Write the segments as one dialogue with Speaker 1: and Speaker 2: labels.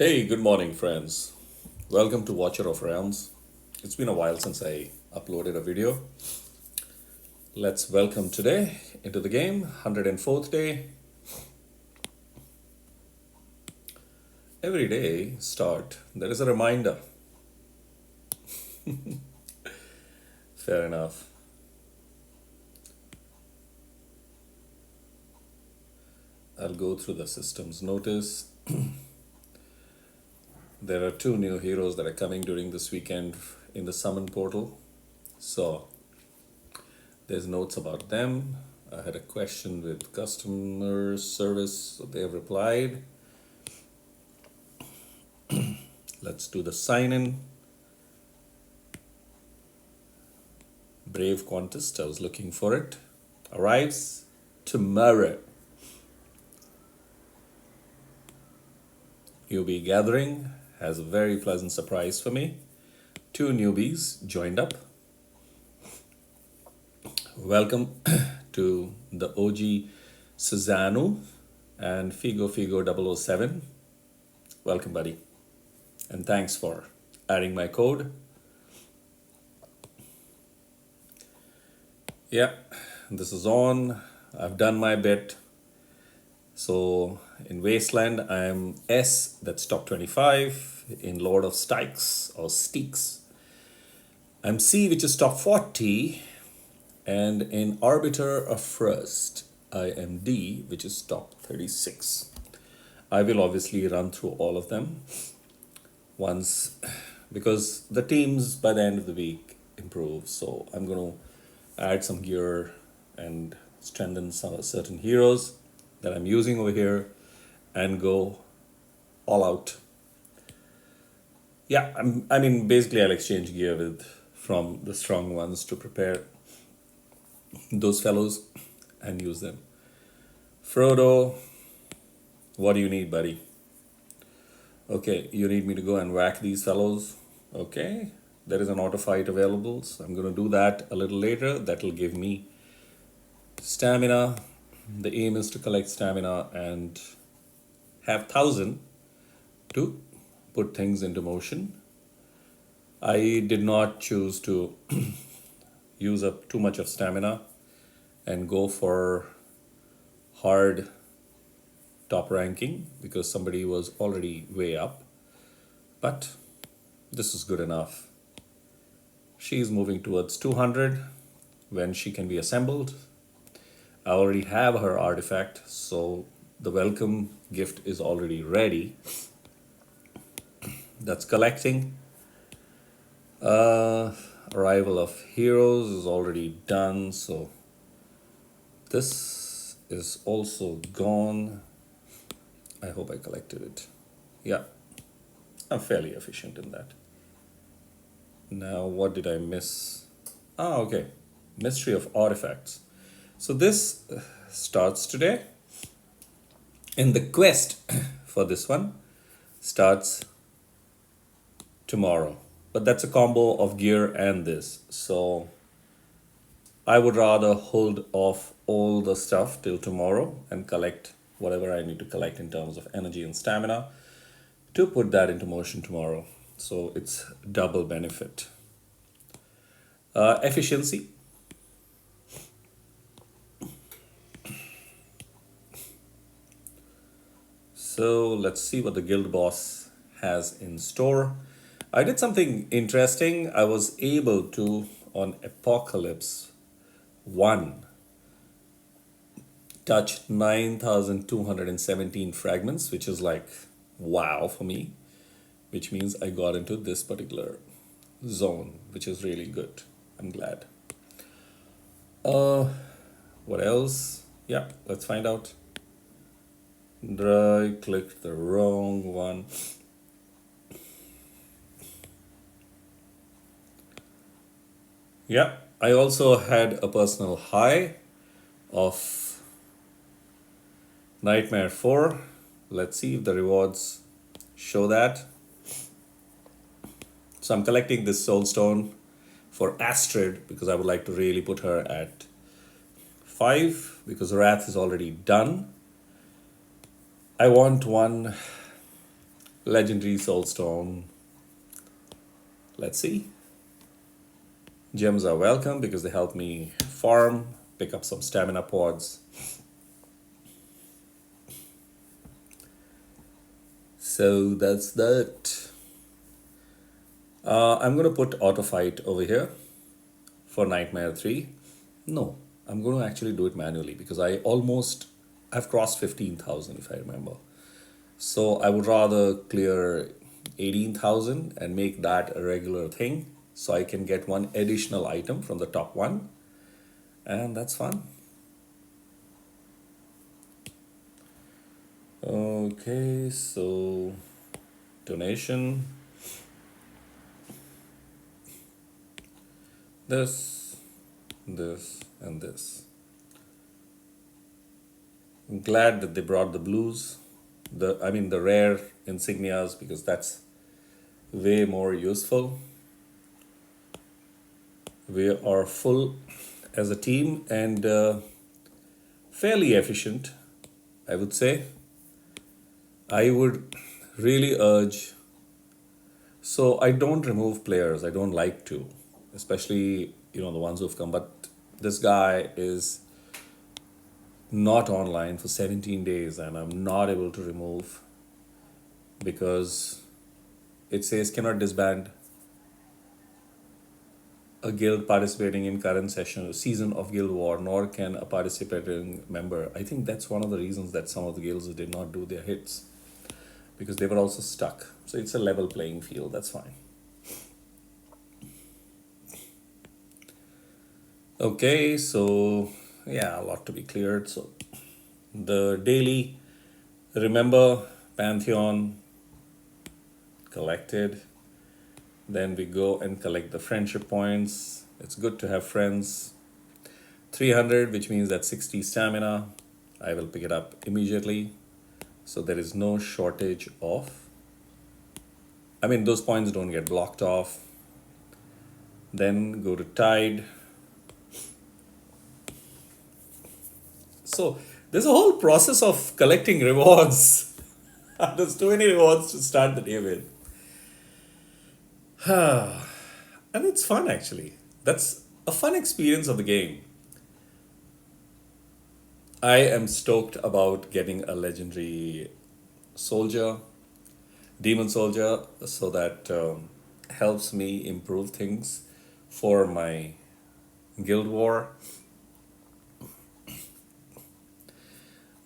Speaker 1: Hey, good morning, friends. Welcome to Watcher of Realms. It's been a while since I uploaded a video. Let's welcome today into the game, 104th day. Every day start, there is a reminder. Fair enough. I'll go through the systems. Notice there are two new heroes that are coming during this weekend in the summon portal. So there's notes about them. I had a question with customer service, so they have replied. Let's do the sign in. Brave contest, I was looking for it. Arrives tomorrow. Newbie gathering has a very pleasant surprise for me. Two newbies joined up. Welcome to the OG Suzano and Figo 007. Welcome, buddy. And thanks for adding my code. Yeah, this is on. I've done my bit. So in Wasteland, I'm S, that's top 25. In Lord of Stikes or Steaks, I'm C, which is top 40. And in Arbiter of Frost, I am D, which is top 36. I will obviously run through all of them once because the teams by the end of the week improve. So I'm going to add some gear and strengthen some certain heroes that I'm using over here and go all out. Yeah, I mean, basically I'll exchange gear with from the strong ones to prepare those fellows and use them. Frodo, what do you need, buddy? Okay, you need me to go and whack these fellows. Okay, there is an auto fight available, so I'm going to do that a little later. That will give me stamina. The aim is to collect stamina and have 1,000 to put things into motion. I did not choose to use up too much of stamina and go for hard top ranking because somebody was already way up. But this is good enough. She is moving towards 200 when she can be assembled. I already have her artifact, so the welcome gift is already ready. That's collecting. Arrival of heroes is already done, so this is also gone. I hope I collected it. Yeah, I'm fairly efficient in that. Now, what did I miss? Okay. Mystery of Artifacts. So this starts today. And the quest for this one starts tomorrow. But that's a combo of gear and this. So I would rather hold off all the stuff till tomorrow and collect whatever I need to collect in terms of energy and stamina to put that into motion tomorrow. So it's double benefit. Efficiency. So let's see what the guild boss has in store. I did something interesting. I was able to, on Apocalypse 1, touch 9,217 fragments, which is like wow for me, which means I got into this particular zone, which is really good. I'm glad. What else? Yeah, let's find out. I clicked the wrong one. Yeah, I also had a personal high of Nightmare 4. Let's see if the rewards show that. So I'm collecting this soulstone for Astrid because I would like to really put her at 5 because Wrath is already done. I want one Legendary Soulstone. Let's see. Gems are welcome because they help me farm, pick up some stamina pods. So that's that. I'm going to put Auto Fight over here for Nightmare 3. No, I'm going to actually do it manually because I've crossed 15,000 if I remember. So I would rather clear 18,000 and make that a regular thing so I can get one additional item from the top one. And that's fun. Okay, so donation. This, and this. I'm glad that they brought the blues, the rare insignias because that's way more useful. We are full as a team and fairly efficient, I would say. I would really urge. So I don't remove players. I don't like to, especially the ones who've come. But this guy is not online for 17 days, and I'm not able to remove because it says cannot disband a guild participating in current season of Guild War, nor can a participating member. I think that's one of the reasons that some of the guilds did not do their hits because they were also stuck. So it's a level playing field. That's fine. Okay, so yeah, a lot to be cleared. So the daily, remember Pantheon collected. Then we go and collect the friendship points. It's good to have friends. 300, which means that 60 stamina. I will pick it up immediately. So there is no shortage of. Those points don't get blocked off. Then go to Tide. So there's a whole process of collecting rewards. There's too many rewards to start the day with. And it's fun actually. That's a fun experience of the game. I am stoked about getting a legendary soldier, demon soldier, so that helps me improve things for my guild war.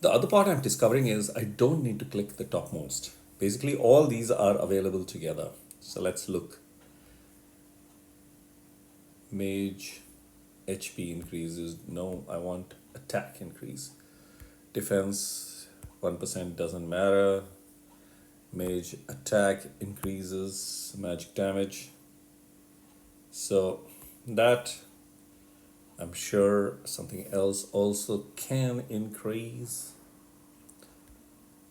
Speaker 1: The other part I'm discovering is I don't need to click the topmost. Basically, all these are available together. So let's look. Mage HP increases. No, I want attack increase. Defense 1% doesn't matter. Mage attack increases magic damage. So that, I'm sure something else also can increase.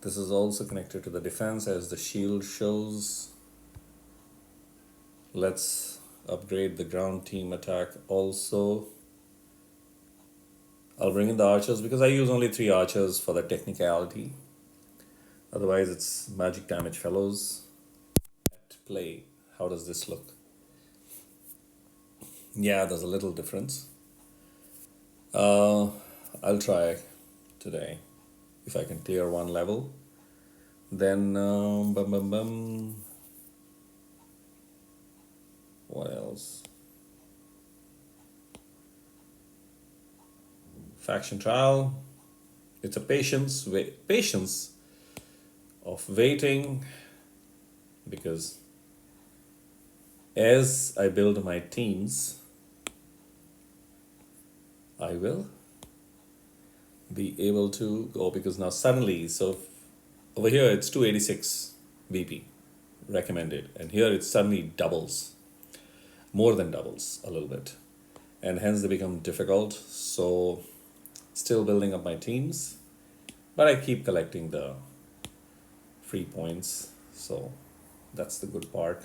Speaker 1: This is also connected to the defense as the shield shows. Let's upgrade the ground team attack also. I'll bring in the archers because I use only 3 archers for the technicality. Otherwise it's magic damage fellows at play. How does this look? Yeah, there's a little difference. I'll try today if I can clear one level. Then what else? Faction trial. It's a patience of waiting, because as I build my teams, I will be able to go, because now suddenly, so over here it's 286 VP recommended, and here it suddenly doubles, more than doubles a little bit, and hence they become difficult. So still building up my teams, but I keep collecting the free points, so that's the good part,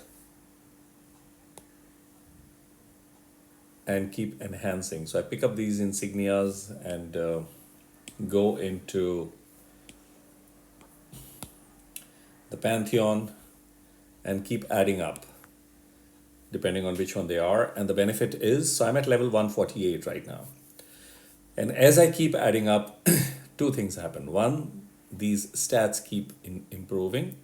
Speaker 1: and keep enhancing. So I pick up these insignias and go into the Pantheon and keep adding up depending on which one they are. And the benefit is, so I'm at level 148 right now. And as I keep adding up, two things happen. One, these stats keep improving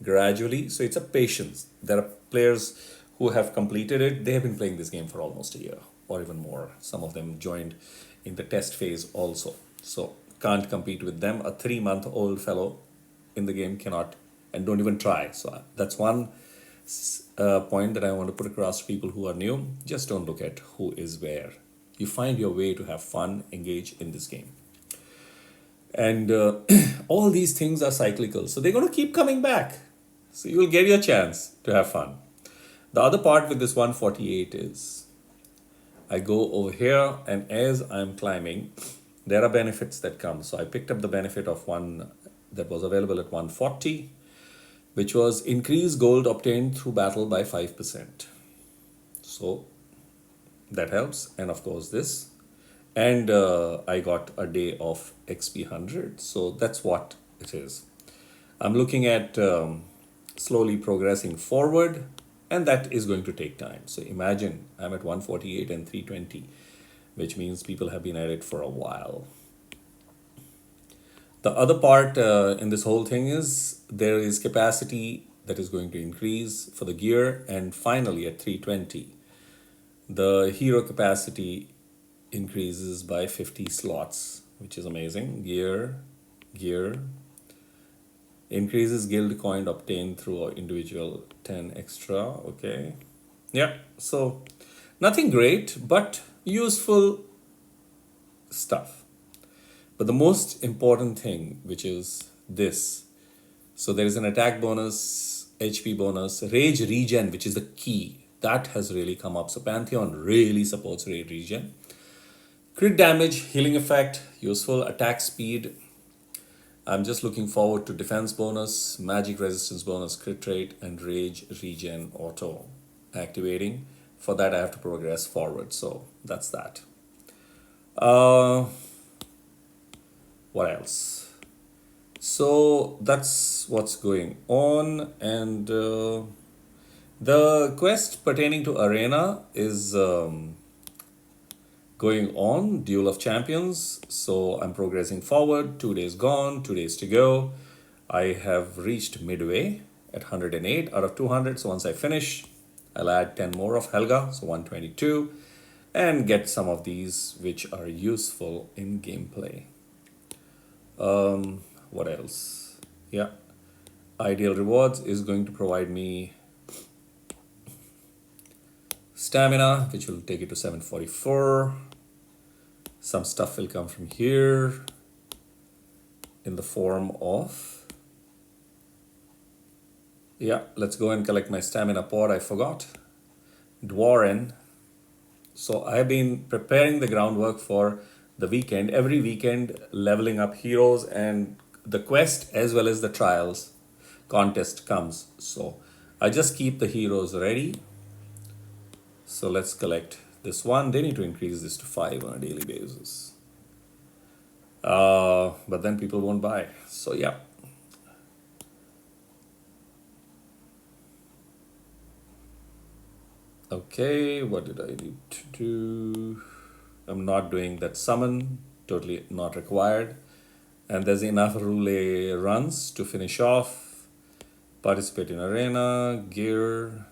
Speaker 1: gradually. So it's a patience. There are players who have completed it. They have been playing this game for almost a year or even more. Some of them joined in the test phase also. So can't compete with them. A 3-month-old fellow in the game cannot and don't even try. So that's one point that I want to put across to people who are new. Just don't look at who is where. You find your way to have fun, engage in this game. And all these things are cyclical. So they're going to keep coming back. So you will get your chance to have fun. The other part with this 148 is I go over here, and as I'm climbing, there are benefits that come. So I picked up the benefit of one that was available at 140, which was increase gold obtained through battle by 5%. So that helps. And of course this. And I got a day of XP 100. So that's what it is. I'm looking at slowly progressing forward, and that is going to take time. So imagine I'm at 148 and 320, which means people have been at it for a while. The other part in this whole thing is there is capacity that is going to increase for the gear, and finally at 320, the hero capacity increases by 50 slots, which is amazing. Gear, increases guild coin obtained through individual 10 extra. Okay, yeah, so nothing great, but useful stuff. But the most important thing, which is this, so there is an attack bonus, HP bonus, rage regen, which is the key. That has really come up. So Pantheon really supports rage regen. Crit damage, healing effect, useful. Attack speed. I'm just looking forward to defense bonus, magic resistance bonus, crit rate, and rage regen auto activating. For that, I have to progress forward. So that's that. What else? So that's what's going on. And the quest pertaining to Arena is going on, Duel of Champions. So I'm progressing forward. 2 days gone, 2 days to go. I have reached midway at 108 out of 200. So once I finish, I'll add 10 more of Helga, so 122, and get some of these which are useful in gameplay. What else? Yeah, Ideal Rewards is going to provide me stamina, which will take it to 744. Some stuff will come from here in the form of, yeah, let's go and collect my stamina pod. I forgot. Dwarren. So I've been preparing the groundwork for the weekend. Every weekend, leveling up heroes, and the quest as well as the trials contest comes. So I just keep the heroes ready. So let's collect this one. They need to increase this to 5 on a daily basis. But then people won't buy. So yeah. Okay, what did I need to do? I'm not doing that summon, totally not required. And there's enough Roulette runs to finish off. Participate in Arena, gear,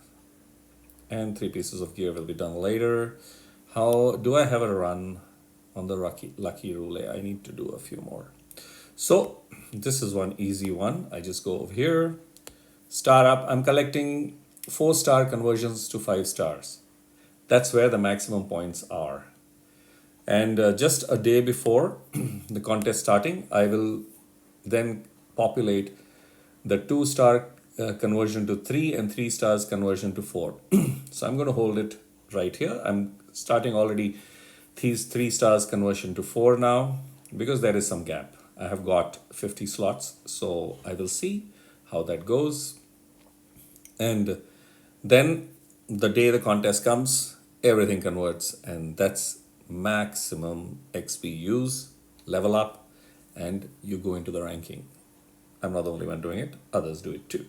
Speaker 1: and 3 pieces of gear will be done later. How do I have a run on the lucky Roulette? I need to do a few more. So this is one easy one. I just go over here, star up. I'm collecting 4-star conversions to 5 stars. That's where the maximum points are. And just a day before the contest starting, I will then populate the 2-star conversion to 3 and 3 stars conversion to 4. So I'm going to hold it right here. I'm starting already these 3 stars conversion to 4 now because there is some gap. I have got 50 slots, so I will see how that goes. And then the day the contest comes, everything converts, and that's maximum XP use, level up, and you go into the ranking. I'm not the only one doing it, others do it too.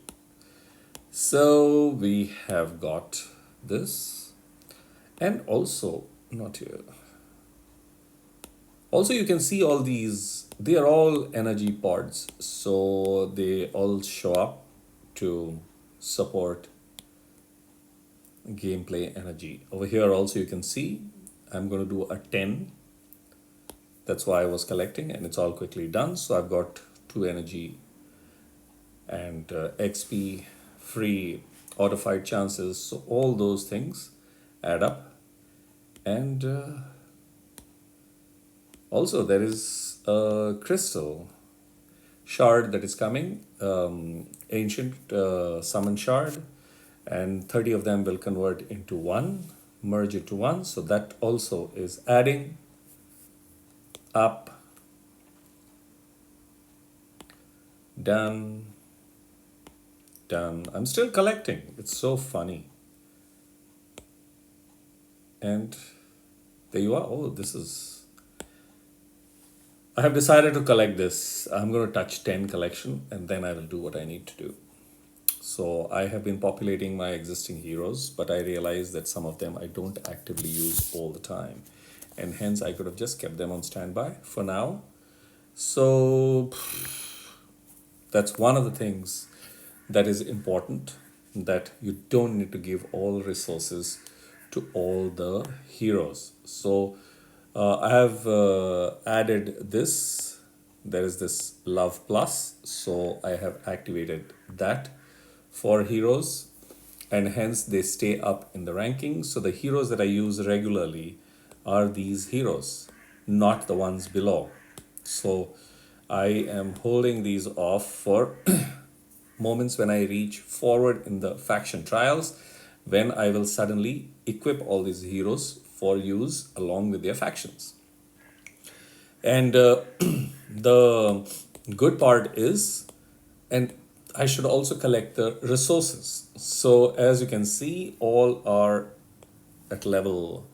Speaker 1: So we have got this, and also not here. Also, you can see all these, they are all energy pods, so they all show up to support gameplay energy. Over here also you can see I'm going to do a 10. That's why I was collecting, and it's all quickly done. So I've got 2 energy and XP, free auto fight chances. So all those things add up. And also there is a crystal shard that is coming, ancient summon shard, and 30 of them will convert into one, merge into one. So that also is adding up. Done. Done. I'm still collecting. It's so funny. And there you are. Oh, this is. I have decided to collect this. I'm going to touch 10 collection, and then I will do what I need to do. So I have been populating my existing heroes, but I realize that some of them I don't actively use all the time. And hence I could have just kept them on standby for now. So that's one of the things that is important, that you don't need to give all resources to all the heroes. So I have added this. There is this love plus, so I have activated that for heroes, and hence they stay up in the rankings. So the heroes that I use regularly are these heroes, not the ones below. So I am holding these off for moments when I reach forward in the faction trials, when I will suddenly equip all these heroes for use along with their factions. And the good part is, and I should also collect the resources. So as you can see, all are at level,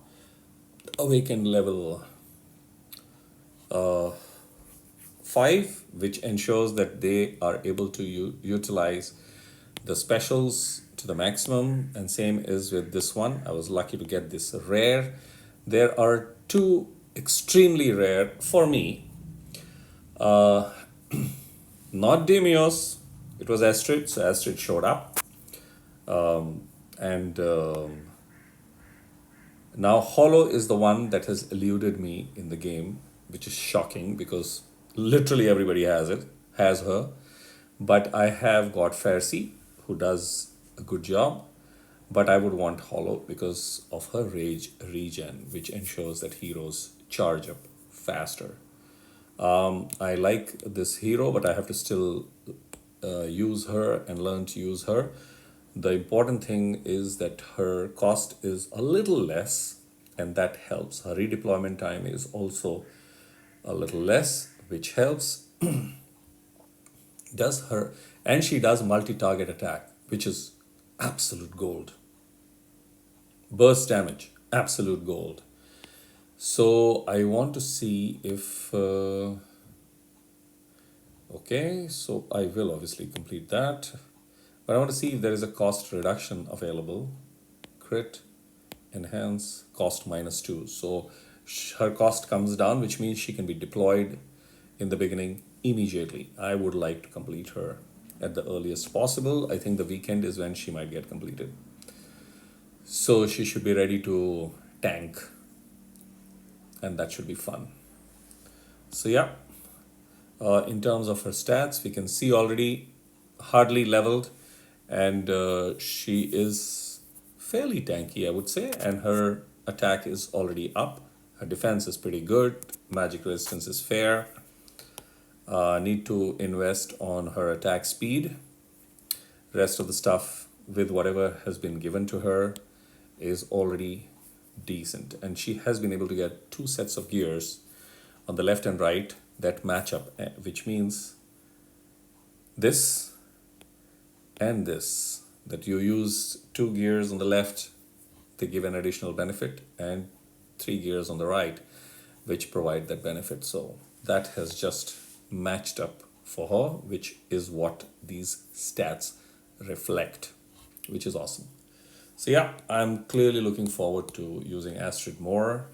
Speaker 1: awakened level 5, which ensures that they are able to utilize the specials to the maximum. And same is with this one. I was lucky to get this rare. There are 2 extremely rare for me. Not Demios, it was Astrid, so Astrid showed up. And now Hollow is the one that has eluded me in the game, which is shocking because literally everybody has her. But I have got Farsi, who does a good job. But I would want Hollow because of her rage regen, which ensures that heroes charge up faster. I like this hero, but I have to still use her and learn to use her. The important thing is that her cost is a little less, and that helps. Her redeployment time is also a little less, which helps. Does her, and she does multi-target attack, which is absolute gold. Burst damage, absolute gold. So I want to see if okay, so I will obviously complete that, but I want to see if there is a cost reduction available. Crit, enhance, cost -2. So her cost comes down, which means she can be deployed in the beginning immediately. I would like to complete her at the earliest possible. I think the weekend is when she might get completed. So she should be ready to tank, and that should be fun. So yeah, in terms of her stats, we can see already hardly leveled, and she is fairly tanky, I would say, and her attack is already up. Her defense is pretty good. Magic resistance is fair. Need to invest on her attack speed. Rest of the stuff with whatever has been given to her is already decent, and she has been able to get 2 sets of gears on the left and right that match up, which means this and this, that you use 2 gears on the left, they give an additional benefit, and 3 gears on the right, which provide that benefit. So that has just matched up for her, which is what these stats reflect. which is awesome. So yeah, I'm clearly looking forward to using Astrid more.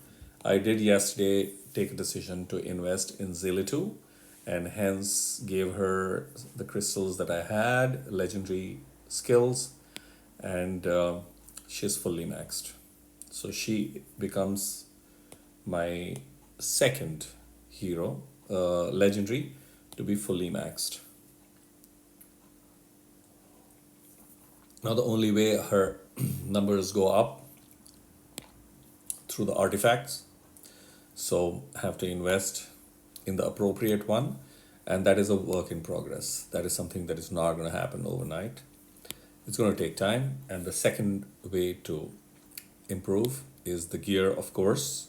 Speaker 1: I did yesterday take a decision to invest in Zillitu, and hence gave her the crystals that I had, legendary skills, and she's fully maxed. So she becomes my second hero, legendary, to be fully maxed. Now the only way her numbers go up through the artifacts, so I have to invest in the appropriate one, and that is a work in progress. That is something that is not going to happen overnight. It's going to take time, and the second way to improve is the gear, of course,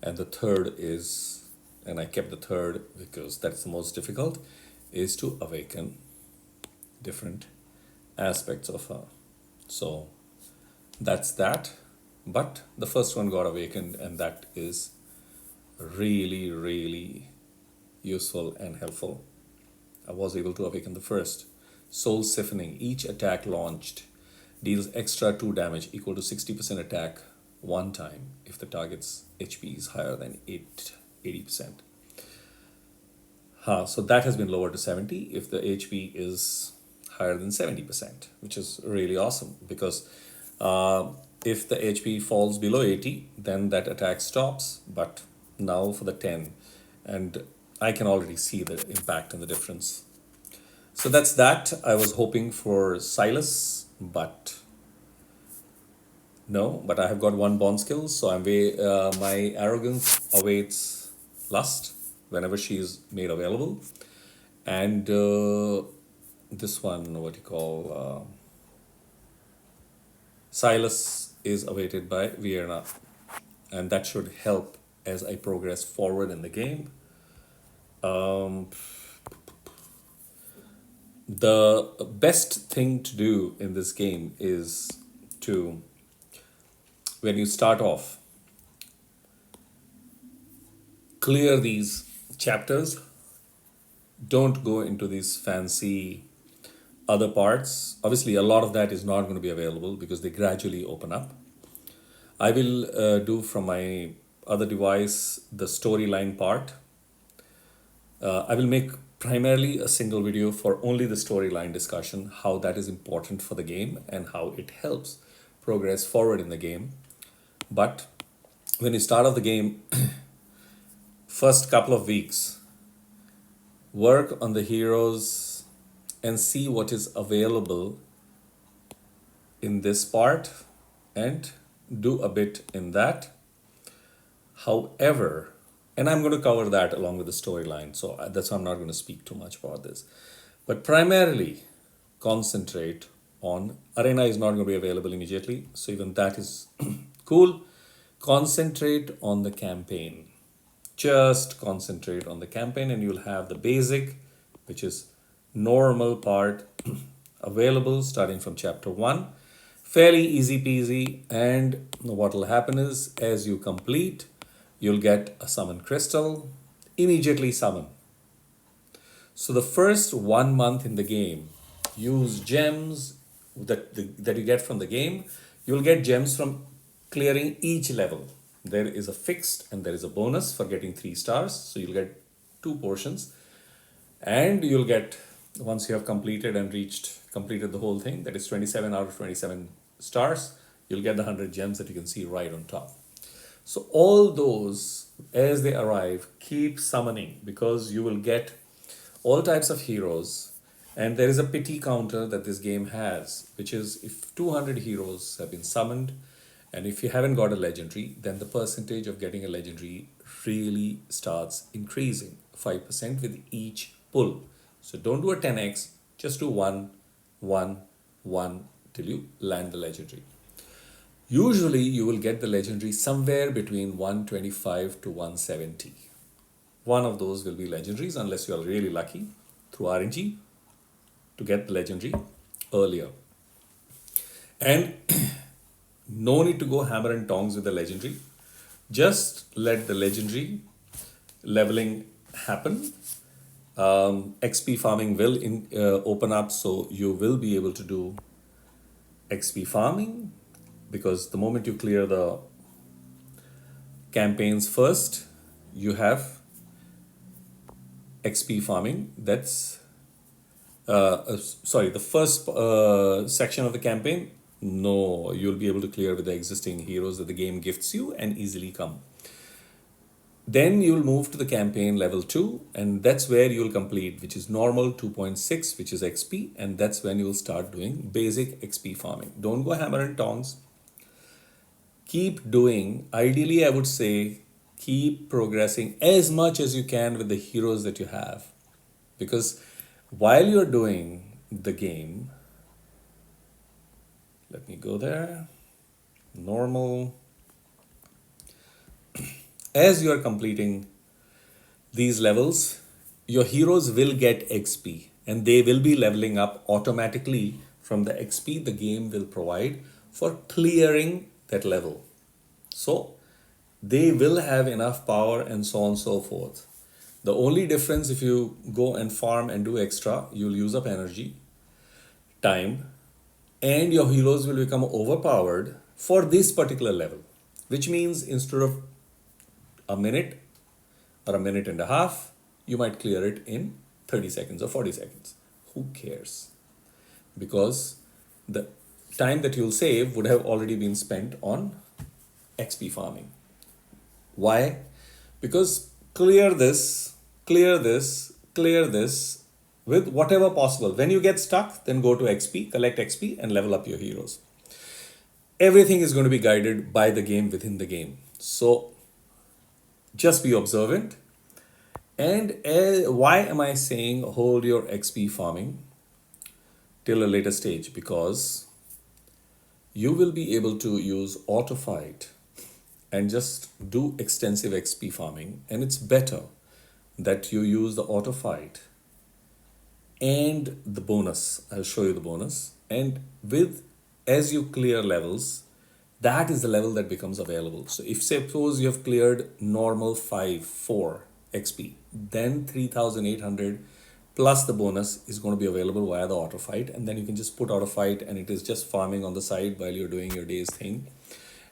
Speaker 1: and the third is, and I kept the third because that's the most difficult, is to awaken different aspects of her. So that's that. But the first one got awakened, and that is really, really useful and helpful. I was able to awaken the first. Soul Siphoning. Each attack launched deals extra 2 damage equal to 60% attack one time if the target's HP is higher than 80%. So that has been lowered to 70 if the HP is higher than 70%, which is really awesome because if the HP falls below 80, then that attack stops. But now for the 10, and I can already see the impact and the difference. So that's that. I was hoping for Silas, but no. But I have got one bond skill, so my arrogance awaits lust whenever she is made available, and this one, what you call Silas, is awaited by Vienna, and that should help as I progress forward in the game. The best thing to do in this game is to, when you start off, clear these chapters. Don't go into these fancy other parts. Obviously, a lot of that is not going to be available because they gradually open up. I will do from my other device the storyline part. I will make primarily a single video for only the storyline discussion, how that is important for the game and how it helps progress forward in the game. But when you start off the game, first couple of weeks, work on the heroes and see what is available in this part and do a bit in that. However, and I'm going to cover that along with the storyline, so that's why I'm not going to speak too much about this. But primarily, concentrate on Arena is not going to be available immediately, so even that is cool. Concentrate on the campaign. Just concentrate on the campaign, and you'll have the basic, which is normal part, available starting from chapter 1. Fairly easy peasy, and what will happen is as you complete, you'll get a summon crystal, immediately summon. So the first 1 month in the game, use gems that you get from the game. You'll get gems from clearing each level. There is a fixed and there is a bonus for getting 3 stars. So you'll get 2 portions, and you'll get, once you have completed the whole thing, that is 27 out of 27 stars, you'll get the 100 gems that you can see right on top. So all those, as they arrive, keep summoning because you will get all types of heroes, and there is a pity counter that this game has, which is if 200 heroes have been summoned, and if you haven't got a legendary, then the percentage of getting a legendary really starts increasing 5% with each pull. So don't do a 10x, just do 1, 1, 1 till you land the legendary. Usually you will get the legendary somewhere between 125 to 170. One of those will be legendaries unless you are really lucky through RNG to get the legendary earlier. And no need to go hammer and tongs with the legendary. Just let the legendary leveling happen. XP farming will open up, so you will be able to do XP farming, because the moment you clear the campaigns first, you have XP farming. That's sorry, the first section of the campaign, no, you'll be able to clear with the existing heroes that the game gifts you and easily come. Then you'll move to the campaign level 2, and that's where you'll complete, which is normal 2.6, which is XP, and that's when you'll start doing basic XP farming. Don't go hammer and tongs. Keep doing, ideally, I would say, keep progressing as much as you can with the heroes that you have. Because while you're doing the game, let me go there, normal. As you are completing these levels, your heroes will get XP and they will be leveling up automatically from the XP the game will provide for clearing that level. So they will have enough power and so on and so forth. The only difference, if you go and farm and do extra, you'll use up energy, time, and your heroes will become overpowered for this particular level, which means instead of a minute or a minute and a half, you might clear it in 30 seconds or 40 seconds. Who cares? Because the time that you'll save would have already been spent on XP farming. Why? Because clear this, clear this, clear this with whatever possible. When you get stuck, then go to XP, collect XP, and level up your heroes. Everything is going to be guided by the game within the game. So just be observant. And why am I saying hold your XP farming till a later stage? Because you will be able to use auto fight and just do extensive XP farming, and it's better that you use the auto fight and the bonus. I'll show you the bonus. And with, as you clear levels, that is the level that becomes available. So if suppose you have cleared normal 4 XP, then 3,800 plus the bonus is going to be available via the auto fight, and then you can just put auto fight and it is just farming on the side while you're doing your day's thing.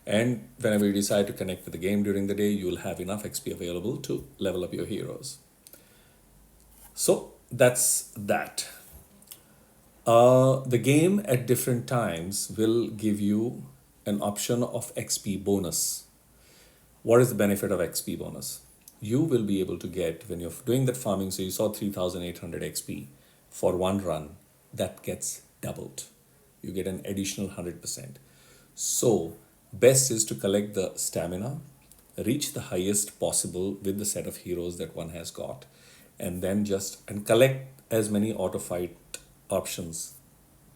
Speaker 1: And whenever you decide to connect with the game during the day, you will have enough XP available to level up your heroes. So that's that. The game at different times will give you an option of XP bonus. What is the benefit of XP bonus? You will be able to get, when you're doing that farming, so you saw 3,800 XP for one run, that gets doubled. You get an additional 100%. So best is to collect the stamina, reach the highest possible with the set of heroes that one has got, and then and collect as many auto fight options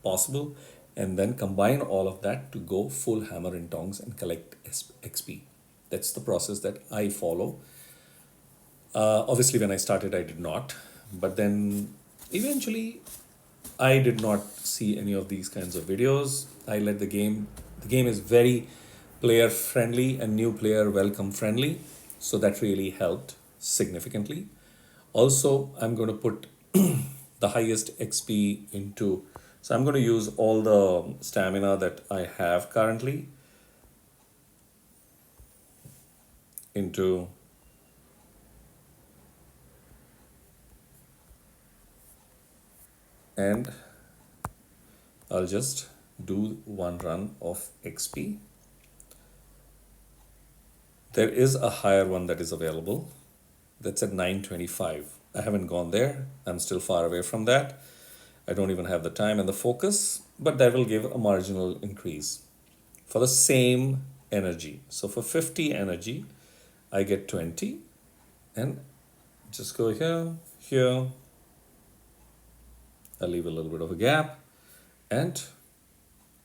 Speaker 1: possible, and then combine all of that to go full hammer and tongs and collect XP. That's the process that I follow. Obviously, when I started, I did not, but then eventually I did not see any of these kinds of videos. I let the game is very player friendly and new player welcome friendly. So that really helped significantly. Also, I'm going to put the highest XP into, so I'm going to use all the stamina that I have currently into and I'll just do one run of XP. There is a higher one that is available. That's at 925. I haven't gone there. I'm still far away from that. I don't even have the time and the focus, but that will give a marginal increase for the same energy. So for 50 energy, I get 20, and just go here, here. I'll leave a little bit of a gap, and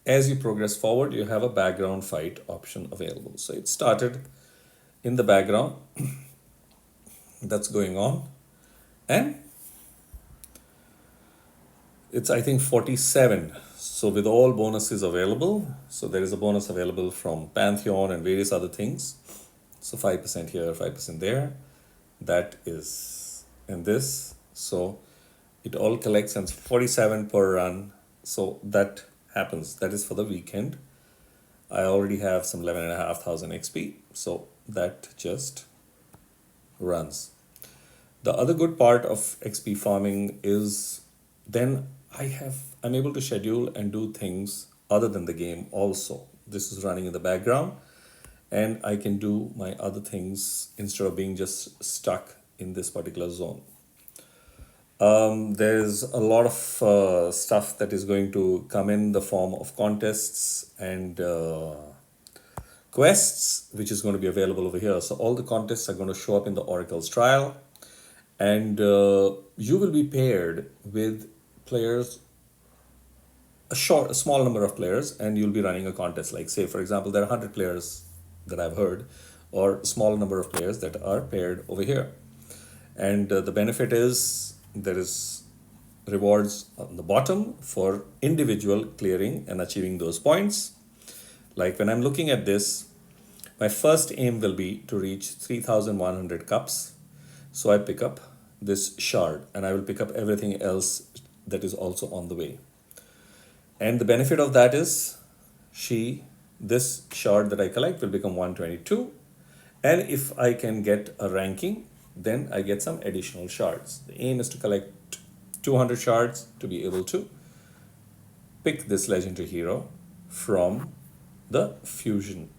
Speaker 1: as you progress forward, you have a background fight option available. So it started in the background that's going on, and it's, I think, 47. So with all bonuses available, so there is a bonus available from Pantheon and various other things. So 5% here, 5% there. That is in this. So it all collects, and 47 per run. So that happens. That is for the weekend. I already have some 11,500 XP, so that just runs. The other good part of XP farming is then I'm able to schedule and do things other than the game also. This is running in the background and I can do my other things instead of being just stuck in this particular zone. There's a lot of stuff that is going to come in the form of contests and quests, which is going to be available over here. So all the contests are going to show up in the Oracle's trial, and you will be paired with players, a small number of players, and you'll be running a contest. Like say, for example, there are 100 players that I've heard, or small number of players that are paired over here. And the benefit is there is rewards on the bottom for individual clearing and achieving those points. Like when I'm looking at this, my first aim will be to reach 3,100 cups. So I pick up this shard and I will pick up everything else that is also on the way. And the benefit of that is this shard that I collect will become 122. And if I can get a ranking, then I get some additional shards. The aim is to collect 200 shards to be able to pick this legendary hero from the fusion,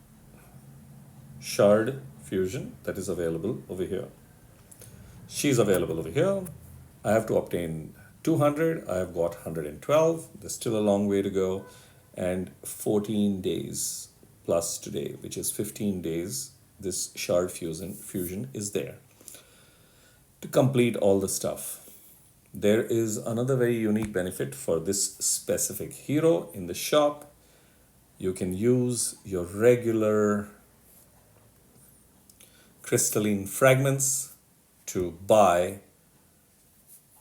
Speaker 1: shard fusion, that is available over here. She's available over here. I have to obtain 200. I have got 112. There's still a long way to go. And 14 days plus today, which is 15 days, this shard fusion is there to complete all the stuff. There is another very unique benefit for this specific hero in the shop. You can use your regular crystalline fragments to buy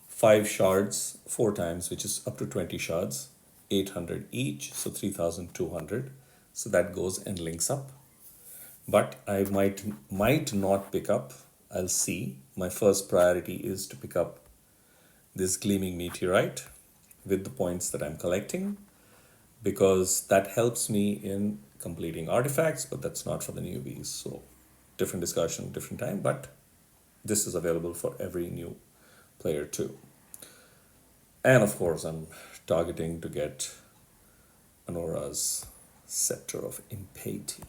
Speaker 1: 5 shards 4 times, which is up to 20 shards, 800 each, so 3,200. So that goes and links up. But I might not pick up. I'll see. My first priority is to pick up this gleaming meteorite with the points that I'm collecting, because that helps me in completing artifacts, but that's not for the newbies. So different discussion, different time, but this is available for every new player too. And of course, I'm targeting to get Anora's Scepter of Impiety.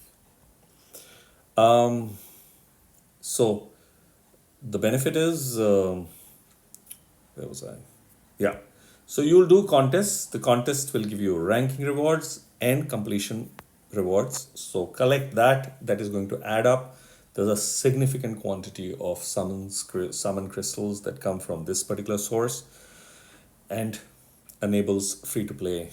Speaker 1: So the benefit is, where was I? Yeah. So you'll do contests. The contest will give you ranking rewards and completion rewards. So collect that. That is going to add up. There's a significant quantity of summon crystals that come from this particular source and enables free-to-play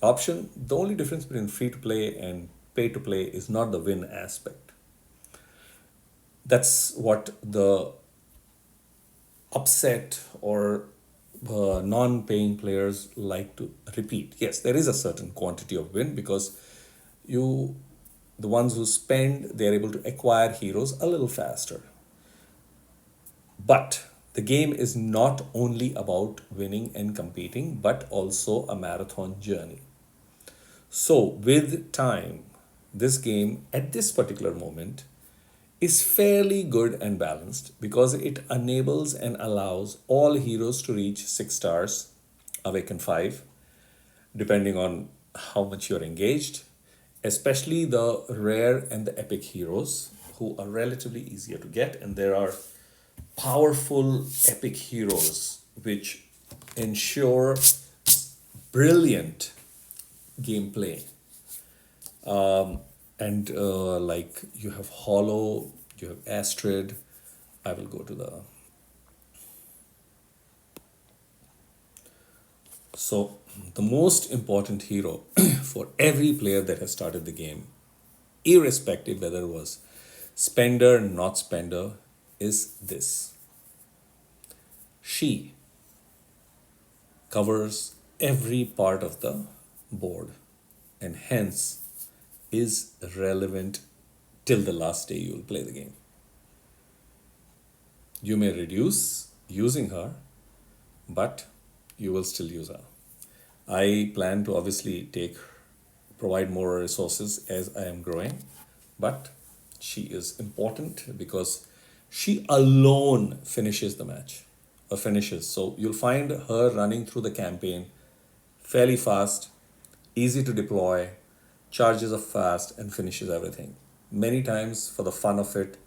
Speaker 1: option. The only difference between free-to-play and pay-to-play is not the win aspect. That's what the upset or non-paying players like to repeat. Yes, there is a certain quantity of win because the ones who spend, they're able to acquire heroes a little faster. But the game is not only about winning and competing, but also a marathon journey. So with time, this game at this particular moment is fairly good and balanced because it enables and allows all heroes to reach 6 stars, Awaken 5, depending on how much you're engaged, especially the rare and the epic heroes who are relatively easier to get. And there are powerful epic heroes which ensure brilliant gameplay. Like you have Hollow, you have Astrid. I will go to the... So the most important hero for every player that has started the game, irrespective whether it was spender, not spender, is this. She covers every part of the board and hence is relevant till the last day you will play the game. You may reduce using her, but you will still use her. I plan to obviously provide more resources as I am growing, but she is important because she alone finishes the match or finishes. So you'll find her running through the campaign fairly fast, easy to deploy, charges up fast, and finishes everything. Many times for the fun of it,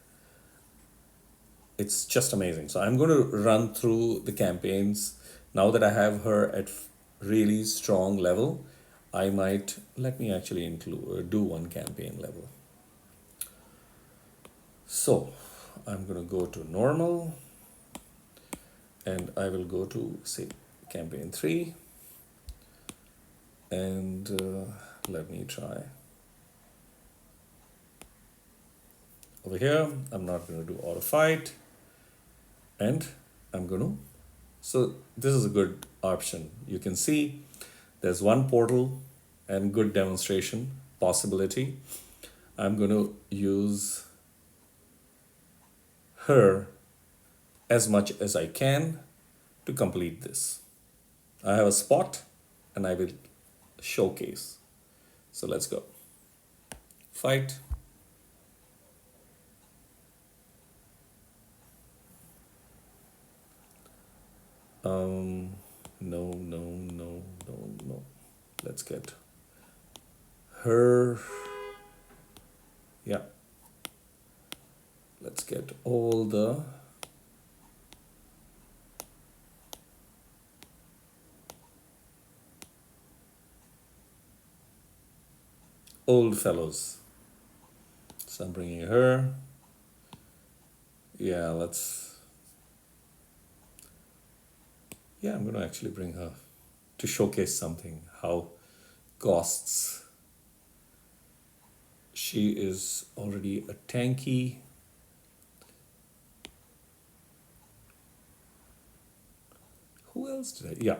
Speaker 1: it's just amazing. So I'm going to run through the campaigns now that I have her at really strong level. I might let me actually include do one campaign level. So I'm going to go to normal and I will go to say campaign 3 and let me try over here. I'm not going to do auto fight and I'm going to, so this is a good option. You can see there's one portal and good demonstration possibility. I'm going to use her as much as I can to complete this. I have a spot and I will showcase. So let's go. Fight. No, no, no, no, no. Let's get her. Yeah. Let's get all the old fellows. So I'm bringing her. Yeah, I'm going to actually bring her to showcase something, how costs. She is already a tanky. Who else did I? Yeah.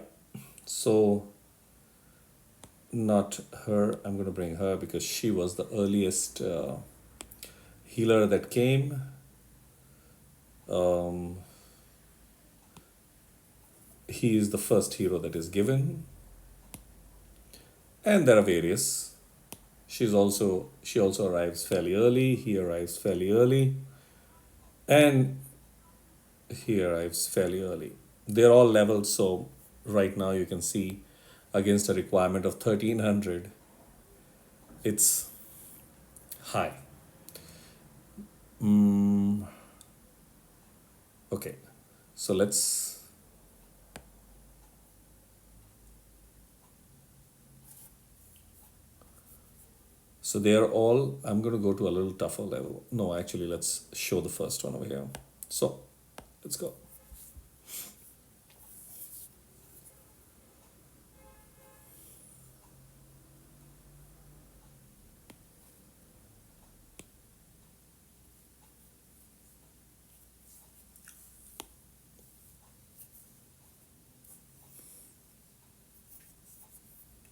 Speaker 1: So not her. I'm going to bring her because she was the earliest healer that came. He is the first hero that is given. And there are various. She also arrives fairly early. He arrives fairly early. And he arrives fairly early. They're all leveled, so right now you can see against a requirement of 1300, it's high. Okay, so so they are all, I'm going to go to a little tougher level. No, actually, let's show the first one over here. So let's go.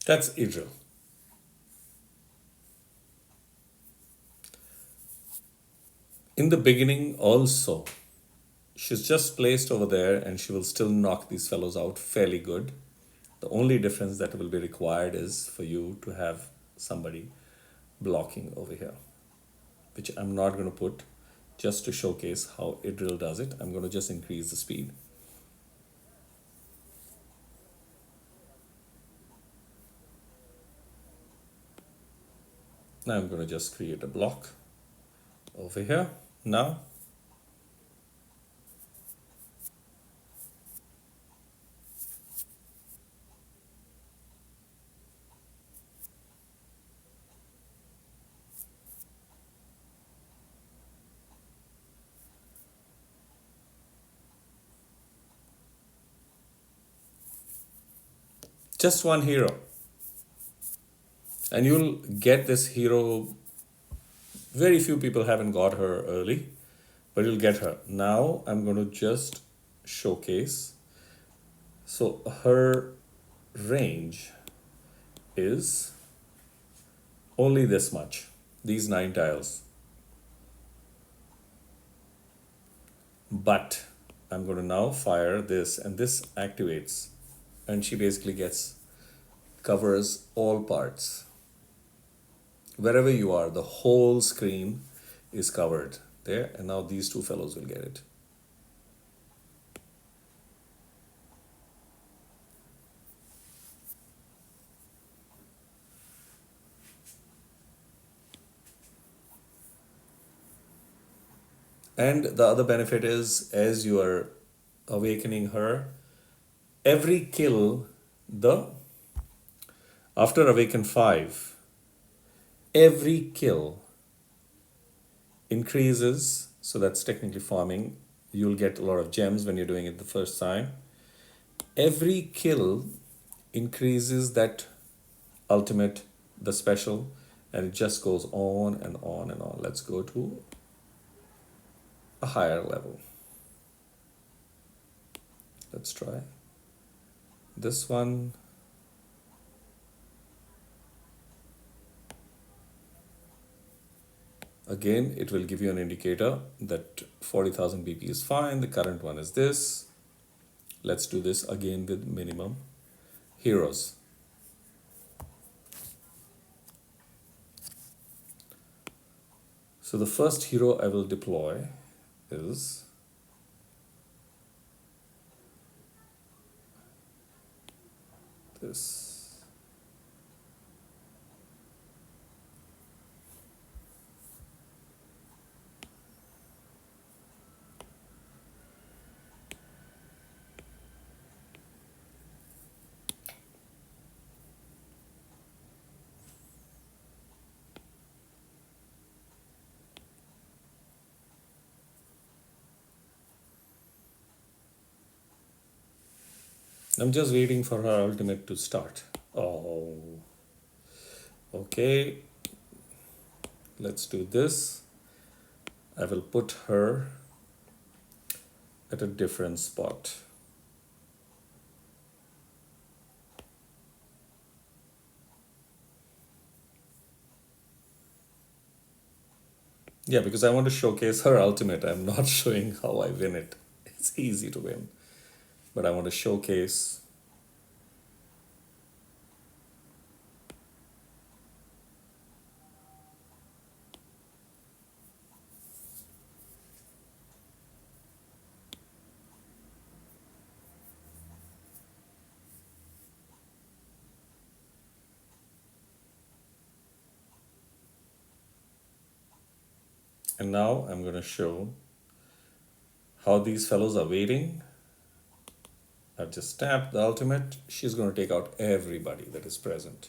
Speaker 1: That's Idril. In the beginning, also, she's just placed over there and she will still knock these fellows out fairly good. The only difference that will be required is for you to have somebody blocking over here, which I'm not going to put just to showcase how Idril does it. I'm going to just increase the speed. Now I'm going to just create a block over here. Now, just one hero. And you'll get this hero. Very few people haven't got her early, but you'll get her. Now I'm going to just showcase. So her range is only this much, these 9 tiles. But I'm going to now fire this and this activates and she basically gets covers all parts. Wherever you are, the whole screen is covered there, and now these two fellows will get it. And the other benefit is, as you are awakening her, every kill, the after awaken 5, every kill increases, so that's technically farming. You'll get a lot of gems when you're doing it the first time. Every kill increases that ultimate, the special, and it just goes on and on and on. Let's go to a higher level. Let's try this one. Again, it will give you an indicator that 40,000 BP is fine. The current one is this. Let's do this again with minimum. Heroes. So the first hero I will deploy is this. I'm just waiting for her ultimate to start. Oh, okay. Let's do this. I will put her at a different spot. Yeah, because I want to showcase her ultimate. I'm not showing how I win it. It's easy to win, but I want to showcase. And now I'm going to show how these fellows are waiting. I've just tapped the ultimate. She's going to take out everybody that is present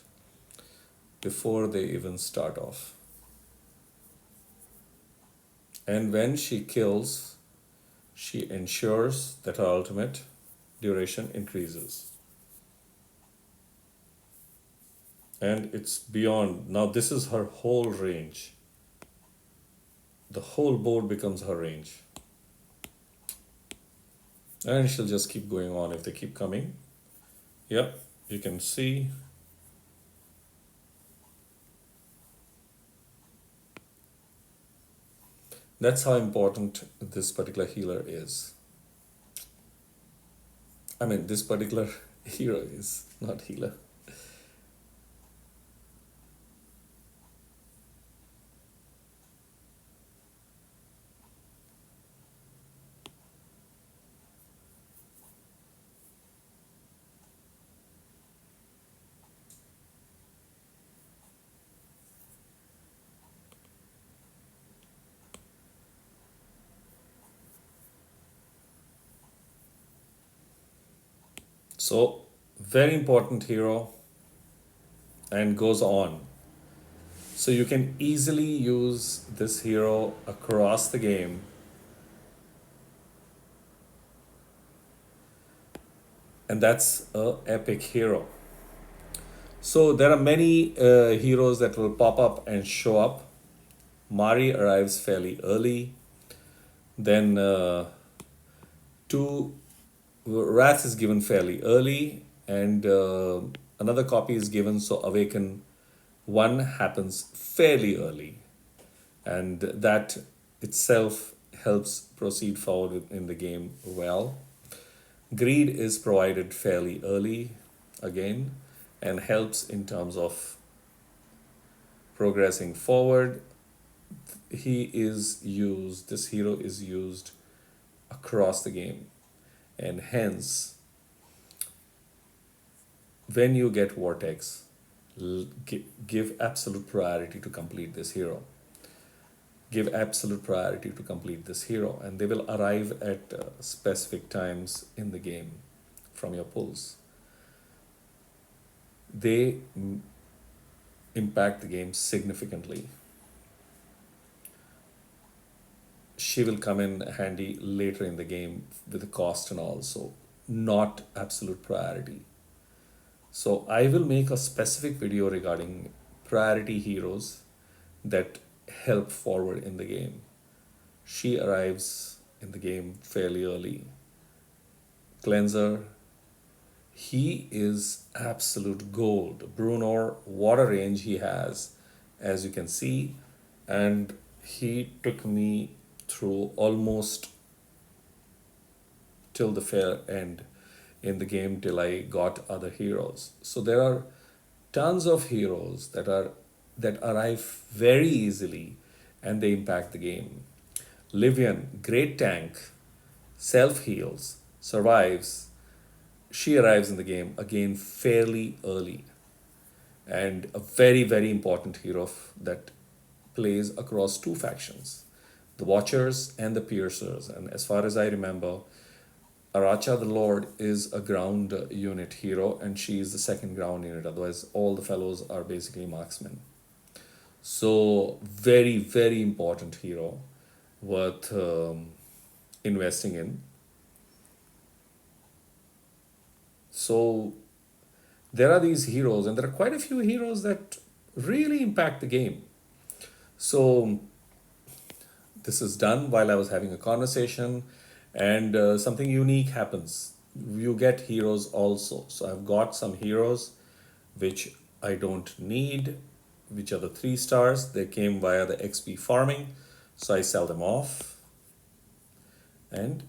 Speaker 1: before they even start off. And when she kills, she ensures that her ultimate duration increases. And it's beyond. Now this is her whole range. The whole board becomes her range. And she'll just keep going on if they keep coming. Yep, you can see. That's how important this particular healer is. I mean, this particular hero is, not healer. So, very important hero, and goes on. So you can easily use this hero across the game. And that's a epic hero. So there are many heroes that will pop up and show up. Mari arrives fairly early. Then Wrath is given fairly early, and another copy is given, so Awaken 1 happens fairly early, and that itself helps proceed forward in the game well. Greed is provided fairly early again, and helps in terms of progressing forward. This hero is used across the game, and hence, when you get Vortex, give absolute priority to complete this hero. Give absolute priority to complete this hero, and they will arrive at specific times in the game from your pulls. They impact the game significantly. She will come in handy later in the game with the cost and all, so not absolute priority. So I will make a specific video regarding priority heroes that help forward in the game. She arrives in the game fairly early. Cleanser, he is absolute gold. Bruenor, what a range he has, as you can see, and he took me through almost till the fair end in the game till I got other heroes. So there are tons of heroes that arrive very easily and they impact the game. Livian, great tank, self heals, survives. She arrives in the game again fairly early, and a very, very important hero that plays across two factions, the Watchers and the Piercers. And as far as I remember, Aracha the Lord is a ground unit hero, and she is the second ground unit. Otherwise, all the fellows are basically marksmen. So, very, very important hero worth investing in. So, there are these heroes, and there are quite a few heroes that really impact the game. So, this is done while I was having a conversation, and something unique happens. You get heroes also. So, I've got some heroes which I don't need, which are the 3 stars. They came via the XP farming, so I sell them off, and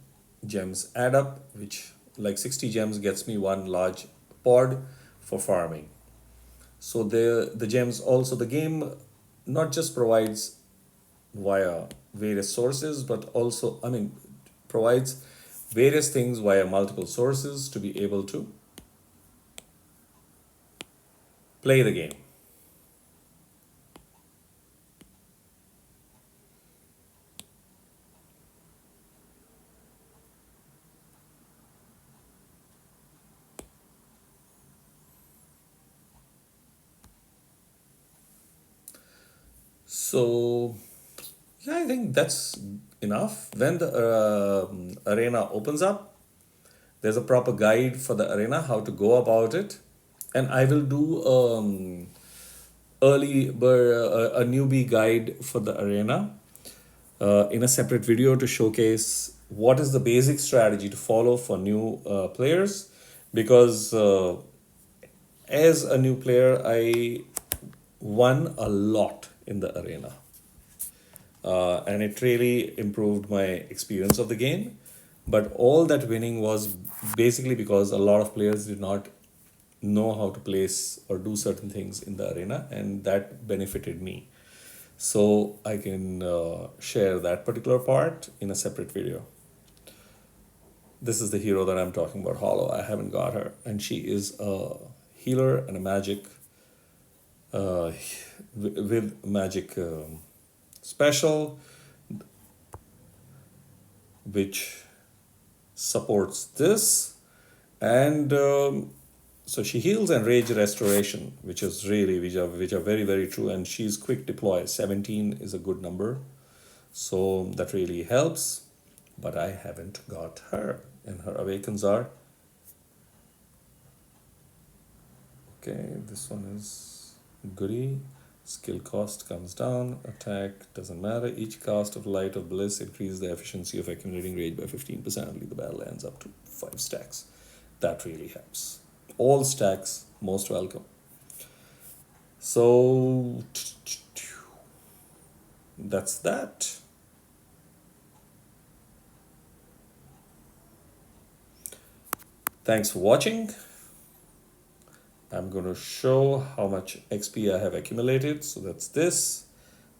Speaker 1: gems add up, which like 60 gems gets me one large pod for farming. So the gems also, the game not just provides via various sources, but also, I mean, provides various things via multiple sources to be able to play the game. So, yeah, I think that's enough. When the arena opens up, there's a proper guide for the arena, how to go about it. And I will do a newbie guide for the arena in a separate video to showcase what is the basic strategy to follow for new players. Because as a new player, I won a lot in the arena. And it really improved my experience of the game. But all that winning was basically because a lot of players did not know how to place or do certain things in the arena, and that benefited me. So I can share that particular part in a separate video. This is the hero that I'm talking about, Hollow. I haven't got her, and she is a healer and a magic with magic special, which supports this, and so she heals and rage restoration, which is really which are very, very true, and she's quick deploy. 17 is a good number, so that really helps. But I haven't got her, and her awakens are okay. This one is goody. Skill cost comes down, attack doesn't matter. Each cast of Light of Bliss increases the efficiency of accumulating rage by 15%. Leave the battle ends up to 5 stacks. That really helps. All stacks, most welcome. So, that's that. Thanks for watching. I'm going to show how much XP I have accumulated. So that's this.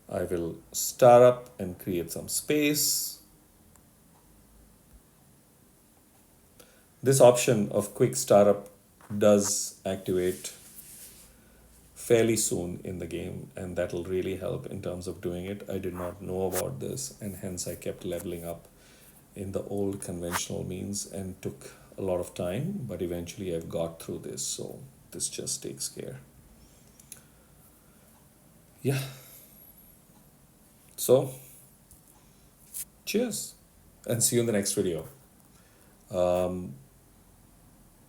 Speaker 1: I will start up and create some space. This option of quick startup does activate fairly soon in the game, and that'll really help in terms of doing it. I did not know about this, and hence I kept leveling up in the old conventional means and took a lot of time, but eventually I've got through this, so this just takes care. Yeah. So, cheers and see you in the next video.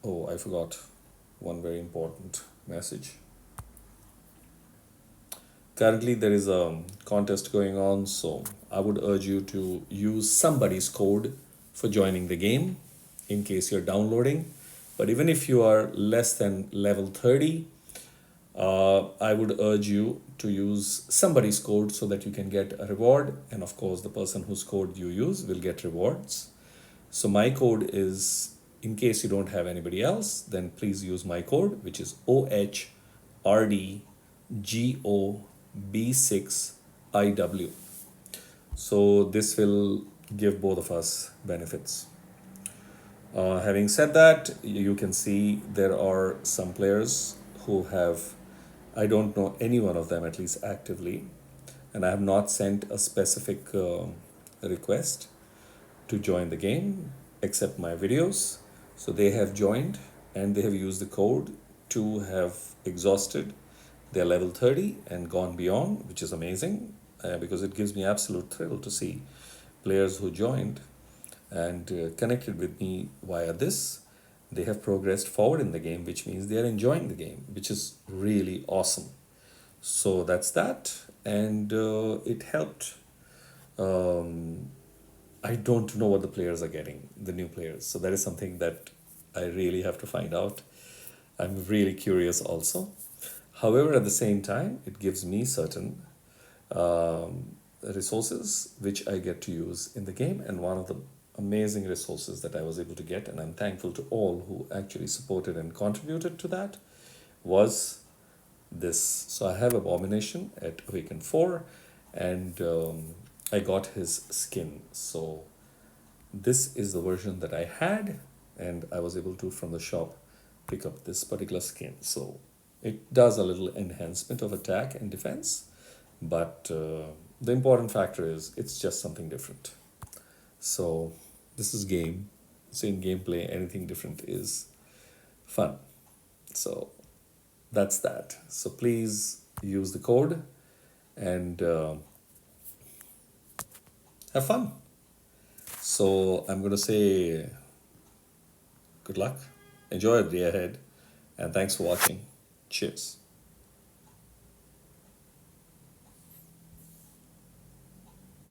Speaker 1: Oh, I forgot one very important message. Currently, there is a contest going on, so I would urge you to use somebody's code for joining the game in case you're downloading. But even if you are less than level 30, I would urge you to use somebody's code so that you can get a reward. And of course, the person whose code you use will get rewards. So my code is, in case you don't have anybody else, then please use my code, which is OHRDGOB6IW. So this will give both of us benefits. Having said that, you can see there are some players who have, I don't know any one of them at least actively, and I have not sent a specific request to join the game except my videos. So they have joined and they have used the code to have exhausted their level 30 and gone beyond, which is amazing because it gives me absolute thrill to see players who joined and connected with me via this. They have progressed forward in the game, which means they are enjoying the game, which is really awesome. So that's that, and it helped. I don't know what the players are getting, the new players. So that is something that I really have to find out. I'm really curious also. However, at the same time, it gives me certain resources which I get to use in the game. And one of the amazing resources that I was able to get, and I'm thankful to all who actually supported and contributed to that, was this. So I have Abomination at Awakened 4, and I got his skin. So this is the version that I had, and I was able to, from the shop, pick up this particular skin. So it does a little enhancement of attack and defense, but the important factor is it's just something different. So this is game. So in gameplay, anything different is fun. So that's that. So please use the code and have fun. So I'm going to say good luck, enjoy the day ahead, and thanks for watching. Cheers.